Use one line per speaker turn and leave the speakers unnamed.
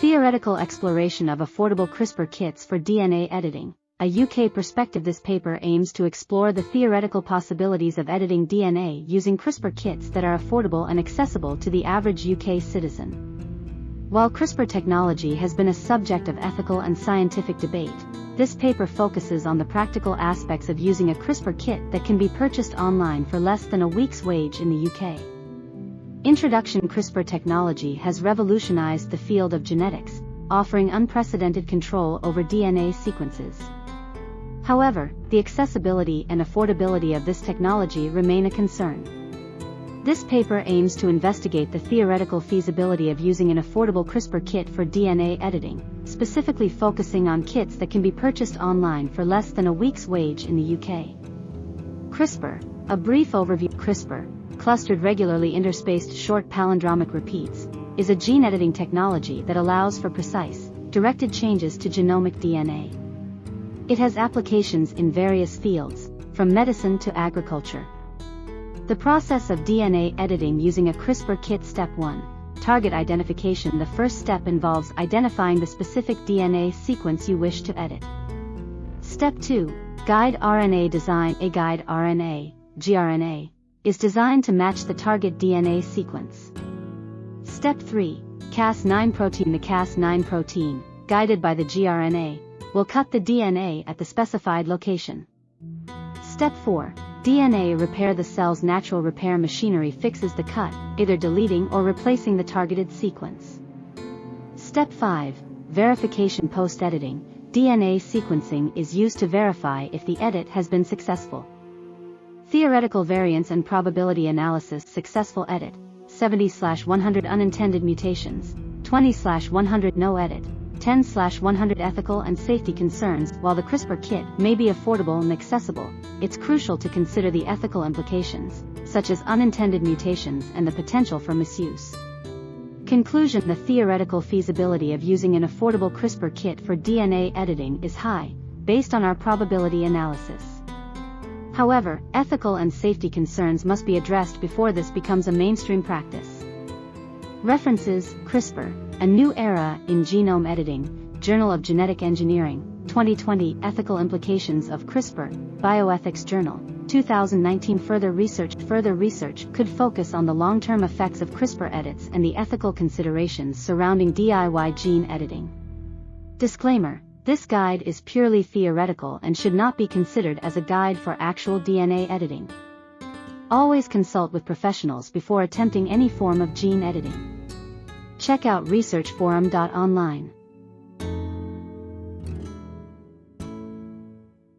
Theoretical exploration of affordable CRISPR kits for DNA editing. A UK perspective. This paper aims to explore the theoretical possibilities of editing DNA using CRISPR kits that are affordable and accessible to the average UK citizen. While CRISPR technology has been a subject of ethical and scientific debate, this paper focuses on the practical aspects of using a CRISPR kit that can be purchased online for less than a week's wage in the UK. Introduction. CRISPR technology has revolutionized the field of genetics, offering unprecedented control over DNA sequences. However, the accessibility and affordability of this technology remain a concern. This paper aims to investigate the theoretical feasibility of using an affordable CRISPR kit for DNA editing, specifically focusing on kits that can be purchased online for less than a week's wage in the UK. CRISPR. A brief overview. CRISPR, clustered regularly interspaced short palindromic repeats, is a gene editing technology that allows for precise, directed changes to genomic DNA. It has applications in various fields, from medicine to agriculture. The process of DNA editing using a CRISPR kit. Step 1. Target identification. The first step involves identifying the specific DNA sequence you wish to edit. Step 2. Guide RNA design. A guide RNA, gRNA, is designed to match the target DNA sequence. Step 3. Cas9 protein. The Cas9 protein, guided by the gRNA, will cut the DNA at the specified location. Step 4. DNA repair. The cell's natural repair machinery fixes the cut, either deleting or replacing the targeted sequence. Step 5. Verification. Post-editing. DNA sequencing is used to verify if the edit has been successful. Theoretical variance and probability analysis. Successful edit, 70/100 unintended mutations, 20/100 no edit, 10/100 ethical and safety concerns. While the CRISPR kit may be affordable and accessible, it's crucial to consider the ethical implications, such as unintended mutations and the potential for misuse. Conclusion. The theoretical feasibility of using an affordable CRISPR kit for DNA editing is high, based on our probability analysis. However, ethical and safety concerns must be addressed before this becomes a mainstream practice. References. CRISPR, A New Era in Genome Editing, Journal of Genetic Engineering, 2020. Ethical Implications of CRISPR, Bioethics Journal, 2019. Further research could focus on the long-term effects of CRISPR edits and the ethical considerations surrounding DIY gene editing. Disclaimer. This guide is purely theoretical and should not be considered as a guide for actual DNA editing. Always consult with professionals before attempting any form of gene editing. Check out researchforum.online.